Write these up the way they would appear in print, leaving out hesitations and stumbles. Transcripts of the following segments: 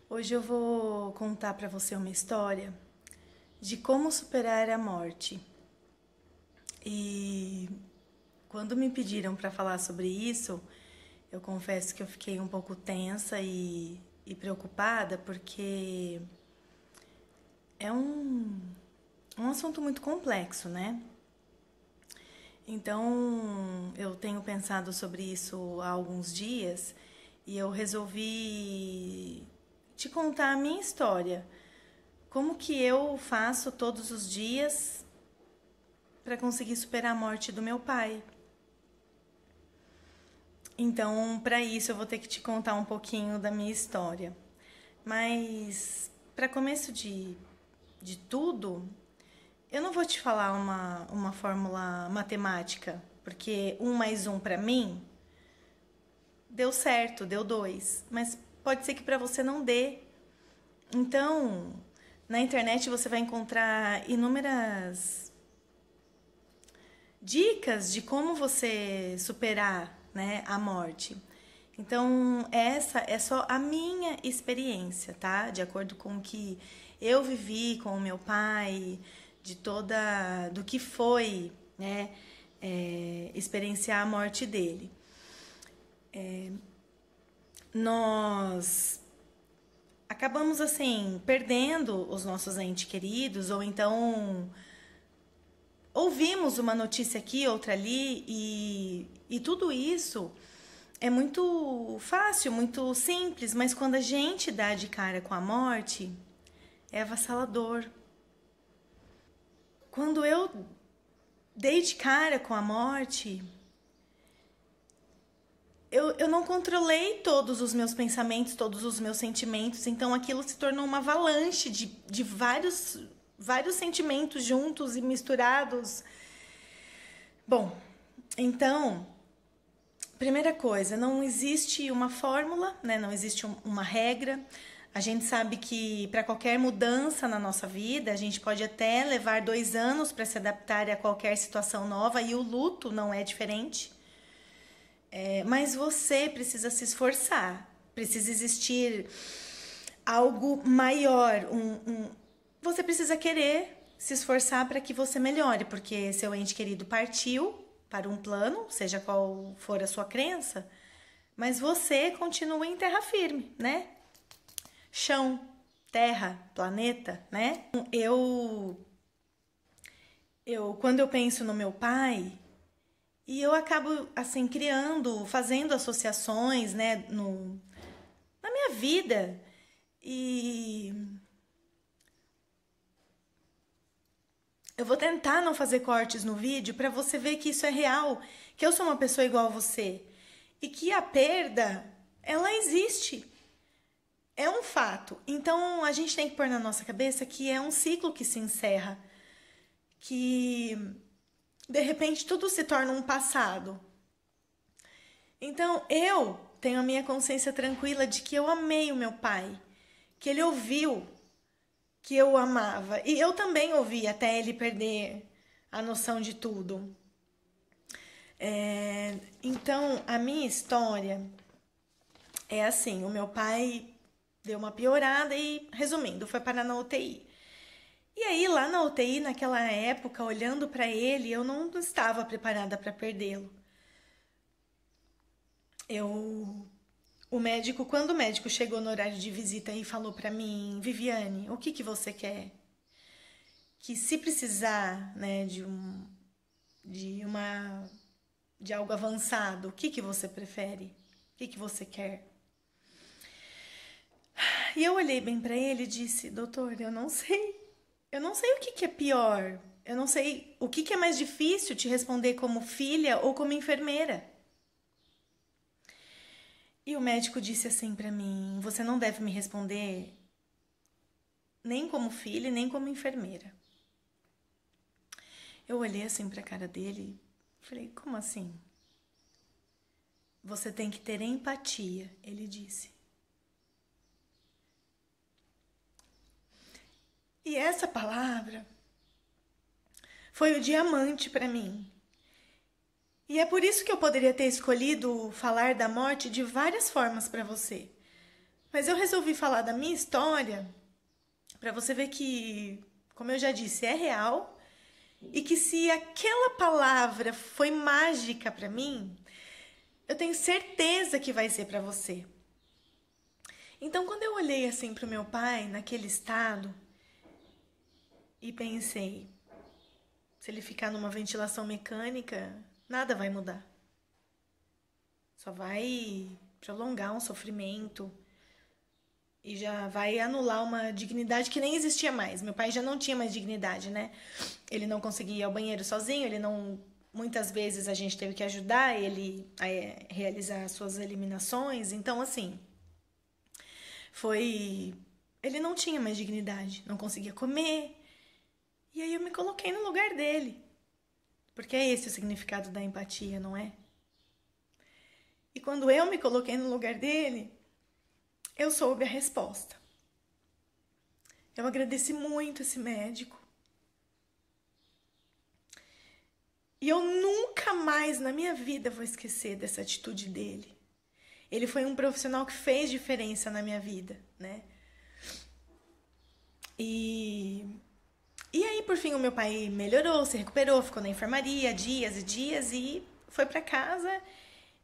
Hoje eu vou contar para você uma história de como superar a morte. E quando me pediram para falar sobre isso, eu confesso que eu fiquei um pouco tensa e preocupada porque é um assunto muito complexo, né? Então eu tenho pensado sobre isso há alguns dias e eu resolvi te contar a minha história. Como que eu faço todos os dias para conseguir superar a morte do meu pai? Então, para isso, eu vou ter que te contar um pouquinho da minha história. Mas, para começo de tudo, eu não vou te falar uma fórmula matemática, porque 1 mais 1 para mim deu certo, deu 2. Mas pode ser que para você não dê. Então, na internet você vai encontrar inúmeras dicas de como você superar, né, a morte. Então, essa é só a minha experiência, tá? De acordo com o que eu vivi com o meu pai, do que foi, né, experienciar a morte dele. Nós acabamos assim perdendo os nossos entes queridos, ou então ouvimos uma notícia aqui, outra ali, e tudo isso é muito fácil, muito simples, mas quando a gente dá de cara com a morte, é avassalador. Quando eu dei de cara com a morte, eu não controlei todos os meus pensamentos, todos os meus sentimentos, então aquilo se tornou uma avalanche de vários sentimentos juntos e misturados. Bom, então, primeira coisa, não existe uma fórmula, né? Não existe uma regra. A gente sabe que para qualquer mudança na nossa vida, a gente pode até levar 2 anos para se adaptar a qualquer situação nova e o luto não é diferente. Mas você precisa se esforçar, precisa existir algo maior, você precisa querer se esforçar para que você melhore, porque seu ente querido partiu para um plano, seja qual for a sua crença, mas você continua em terra firme, né? Chão, terra, planeta, né? Quando eu penso no meu pai, e eu acabo assim criando, fazendo associações, né, na minha vida. E eu vou tentar não fazer cortes no vídeo para você ver que isso é real, que eu sou uma pessoa igual a você e que a perda, ela existe. É um fato. Então a gente tem que pôr na nossa cabeça que é um ciclo que se encerra, que de repente tudo se torna um passado. Então eu tenho a minha consciência tranquila de que eu amei o meu pai, que ele ouviu que eu o amava. E eu também ouvi até ele perder a noção de tudo. Então, a minha história é assim: o meu pai deu uma piorada e, resumindo, foi parar na UTI. E aí, lá na UTI, naquela época, olhando para ele, eu não estava preparada para perdê-lo. Quando o médico chegou no horário de visita e falou para mim: Viviane, o que você quer? Que se precisar, né, de uma de algo avançado, o que você prefere? O que você quer? E eu olhei bem para ele e disse: doutor, eu não sei. Eu não sei o que é pior. Eu não sei o que é mais difícil te responder como filha ou como enfermeira. E o médico disse assim para mim: você não deve me responder nem como filha, nem como enfermeira. Eu olhei assim para a cara dele e falei: como assim? Você tem que ter empatia, ele disse. E essa palavra foi o diamante para mim. E é por isso que eu poderia ter escolhido falar da morte de várias formas para você. Mas eu resolvi falar da minha história para você ver que, como eu já disse, é real e que se aquela palavra foi mágica para mim, eu tenho certeza que vai ser para você. Então, quando eu olhei assim pro meu pai naquele estado e pensei, se ele ficar numa ventilação mecânica, nada vai mudar. Só vai prolongar um sofrimento e já vai anular uma dignidade que nem existia mais. Meu pai já não tinha mais dignidade, né? Ele não conseguia ir ao banheiro sozinho, ele não... Muitas vezes a gente teve que ajudar ele a realizar suas eliminações. Então, assim, foi... Ele não tinha mais dignidade, não conseguia comer. E aí eu me coloquei no lugar dele. Porque é esse o significado da empatia, não é? E quando eu me coloquei no lugar dele, eu soube a resposta. Eu agradeci muito esse médico. E eu nunca mais na minha vida vou esquecer dessa atitude dele. Ele foi um profissional que fez diferença na minha vida, né? E aí, por fim, o meu pai melhorou, se recuperou, ficou na enfermaria dias e dias e foi para casa.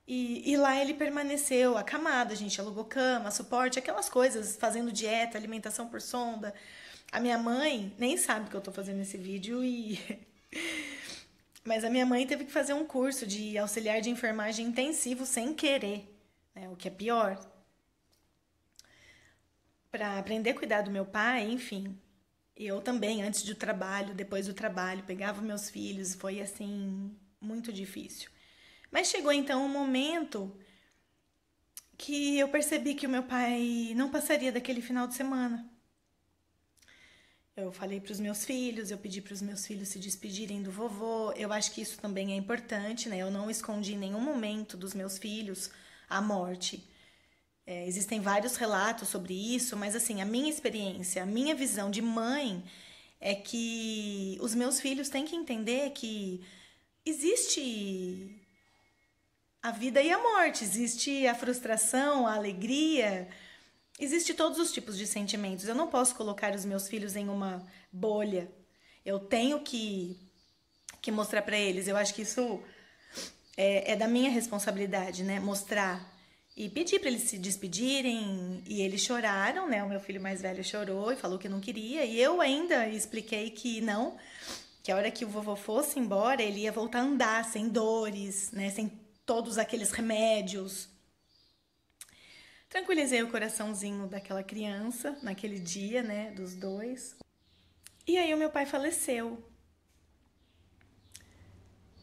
E lá ele permaneceu acamado, a gente alugou cama, suporte, aquelas coisas, fazendo dieta, alimentação por sonda. A minha mãe nem sabe que eu tô fazendo esse vídeo e... Mas a minha mãe teve que fazer um curso de auxiliar de enfermagem intensivo sem querer, né? O que é pior. Para aprender a cuidar do meu pai, enfim. Eu também, antes do trabalho, depois do trabalho, pegava meus filhos, foi assim, muito difícil. Mas chegou então um momento que eu percebi que o meu pai não passaria daquele final de semana. Eu falei para os meus filhos, eu pedi para os meus filhos se despedirem do vovô. Eu acho que isso também é importante, né? Eu não escondi em nenhum momento dos meus filhos a morte. Existem vários relatos sobre isso, mas assim, a minha experiência, a minha visão de mãe é que os meus filhos têm que entender que existe a vida e a morte, existe a frustração, a alegria, existe todos os tipos de sentimentos. Eu não posso colocar os meus filhos em uma bolha. Eu tenho que mostrar para eles. Eu acho que isso é da minha responsabilidade, né? Mostrar e pedir para eles se despedirem. E eles choraram, né? O meu filho mais velho chorou e falou que não queria. E eu ainda expliquei que não, que a hora que o vovô fosse embora, ele ia voltar a andar sem dores, né? Sem todos aqueles remédios. Tranquilizei o coraçãozinho daquela criança naquele dia, né, dos dois. E aí o meu pai faleceu.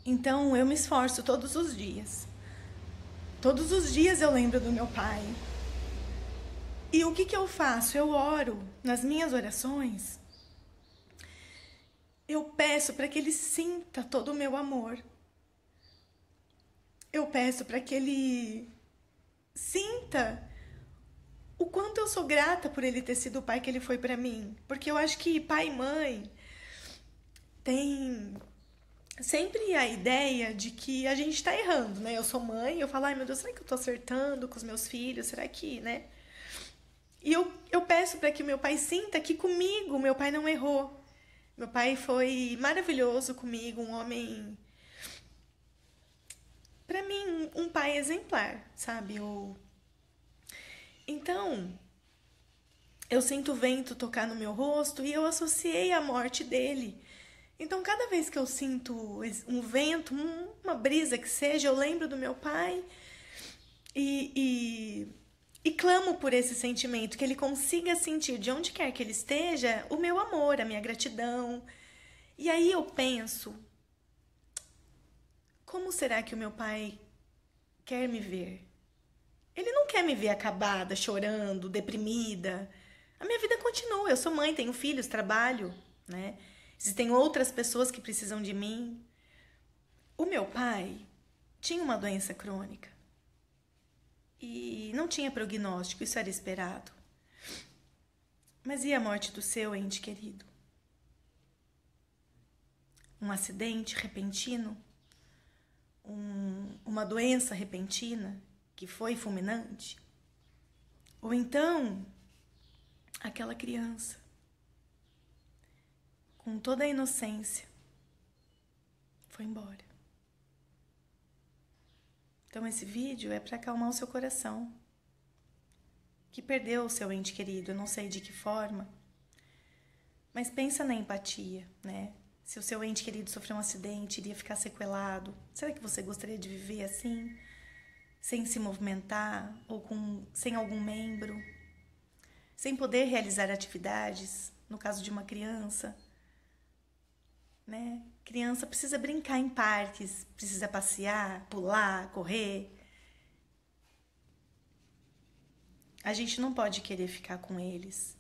Então eu me esforço todos os dias. Todos os dias eu lembro do meu pai. E o que eu faço? Eu oro nas minhas orações. Eu peço para que ele sinta todo o meu amor. Eu peço para que ele sinta o quanto eu sou grata por ele ter sido o pai que ele foi para mim. Porque eu acho que pai e mãe tem sempre a ideia de que a gente tá errando, né? Eu sou mãe, eu falo, ai meu Deus, será que eu tô acertando com os meus filhos? Será que, né? E eu peço para que meu pai sinta que comigo meu pai não errou. Meu pai foi maravilhoso comigo, um homem... Pra mim, um pai exemplar, sabe? Então, eu sinto o vento tocar no meu rosto e eu associei a morte dele. Então, cada vez que eu sinto um vento, uma brisa que seja, eu lembro do meu pai e clamo por esse sentimento, que ele consiga sentir, de onde quer que ele esteja, o meu amor, a minha gratidão. E aí eu penso, como será que o meu pai quer me ver? Ele não quer me ver acabada, chorando, deprimida. A minha vida continua. Eu sou mãe, tenho filhos, trabalho, né? Existem outras pessoas que precisam de mim. O meu pai tinha uma doença crônica. E não tinha prognóstico, isso era esperado. Mas e a morte do seu ente querido? Um acidente repentino? Uma doença repentina que foi fulminante? Ou então, aquela criança, com toda a inocência, foi embora. Então esse vídeo é para acalmar o seu coração, que perdeu o seu ente querido, eu não sei de que forma, mas pensa na empatia, né? Se o seu ente querido sofreu um acidente, iria ficar sequelado, será que você gostaria de viver assim? Sem se movimentar, ou sem algum membro, sem poder realizar atividades, no caso de uma criança, né? Criança precisa brincar em parques, precisa passear, pular, correr. A gente não pode querer ficar com eles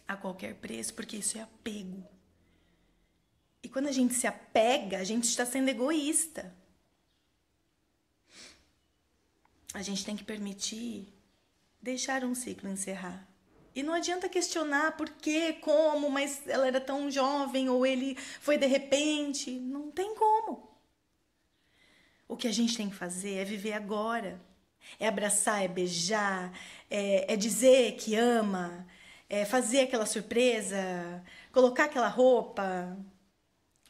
a qualquer preço, porque isso é apego. E quando a gente se apega, a gente está sendo egoísta. A gente tem que permitir deixar um ciclo encerrar. E não adianta questionar por quê, como, mas ela era tão jovem ou ele foi de repente. Não tem como. O que a gente tem que fazer é viver agora. É abraçar, é beijar, é dizer que ama, é fazer aquela surpresa, colocar aquela roupa,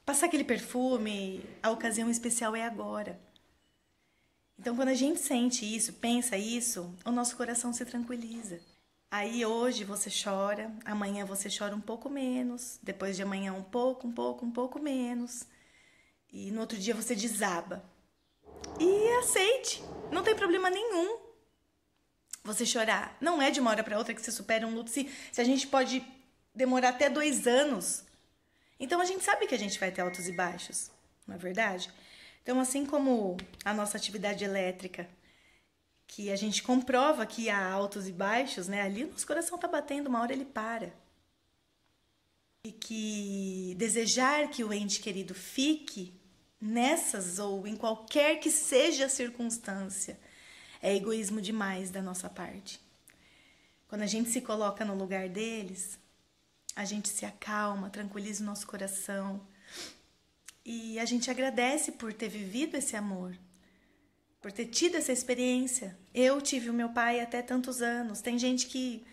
passar aquele perfume. A ocasião especial é agora. Então, quando a gente sente isso, pensa isso, o nosso coração se tranquiliza. Aí hoje você chora, amanhã você chora um pouco menos, depois de amanhã um pouco menos. E no outro dia você desaba. E aceite, não tem problema nenhum você chorar. Não é de uma hora para outra que você supera um luto. Se a gente pode demorar até 2 anos. Então a gente sabe que a gente vai ter altos e baixos, não é verdade? Então, assim como a nossa atividade elétrica, que a gente comprova que há altos e baixos, né? Ali o nosso coração está batendo, uma hora ele para. E que desejar que o ente querido fique nessas ou em qualquer que seja a circunstância é egoísmo demais da nossa parte. Quando a gente se coloca no lugar deles, a gente se acalma, tranquiliza o nosso coração. E a gente agradece por ter vivido esse amor, por ter tido essa experiência. Eu tive o meu pai até tantos anos. Tem gente que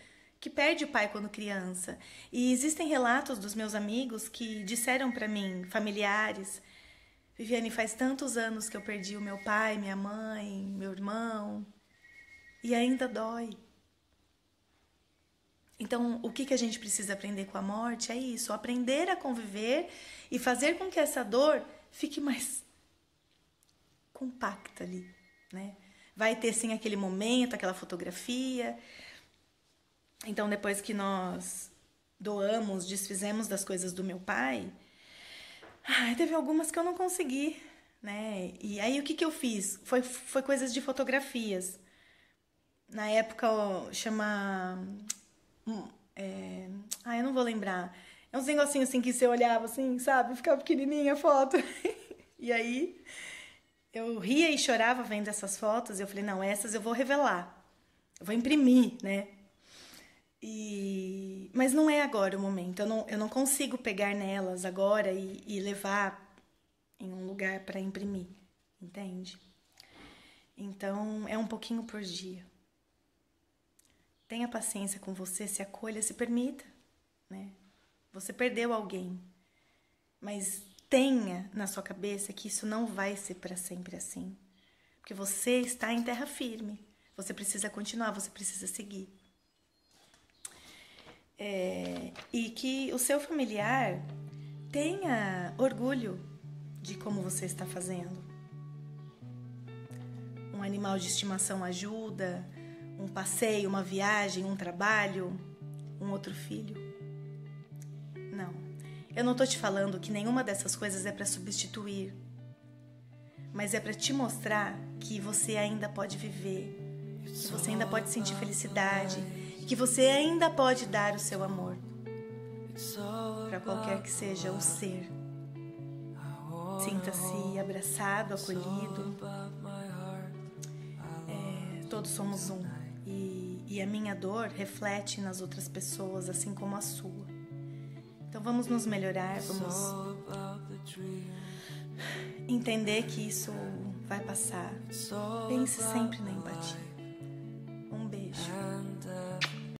perde o pai quando criança. E existem relatos dos meus amigos que disseram para mim, familiares: Viviane, faz tantos anos que eu perdi o meu pai, minha mãe, meu irmão, e ainda dói. Então, o que a gente precisa aprender com a morte é isso, aprender a conviver e fazer com que essa dor fique mais compacta ali, né? Vai ter sim aquele momento, aquela fotografia. Então, depois que nós doamos, desfizemos das coisas do meu pai, teve algumas que eu não consegui, né? E aí o que eu fiz? Foi coisas de fotografias. Na época, chama... eu não vou lembrar. É uns negocinhos assim que você olhava assim, sabe? Ficava pequenininha a foto. E aí eu ria e chorava vendo essas fotos. Eu falei, não, essas eu vou revelar. Eu vou imprimir, né? Mas não é agora o momento. Eu não consigo pegar nelas agora e levar em um lugar para imprimir. Entende? Então, é um pouquinho por dia. Tenha paciência com você, se acolha, se permita, né? Você perdeu alguém, mas tenha na sua cabeça que isso não vai ser para sempre assim. Porque você está em terra firme, você precisa continuar, você precisa seguir. E que o seu familiar tenha orgulho de como você está fazendo. Um animal de estimação ajuda, um passeio, uma viagem, um trabalho, um outro filho. Não, eu não tô te falando que nenhuma dessas coisas é para substituir, mas é para te mostrar que você ainda pode viver, que você ainda pode sentir felicidade e que você ainda pode dar o seu amor para qualquer que seja o ser. Sinta-se abraçado, acolhido. Todos somos um. E a minha dor reflete nas outras pessoas, assim como a sua. Então vamos nos melhorar, vamos entender que isso vai passar. Pense sempre na empatia. Um beijo. Beijo.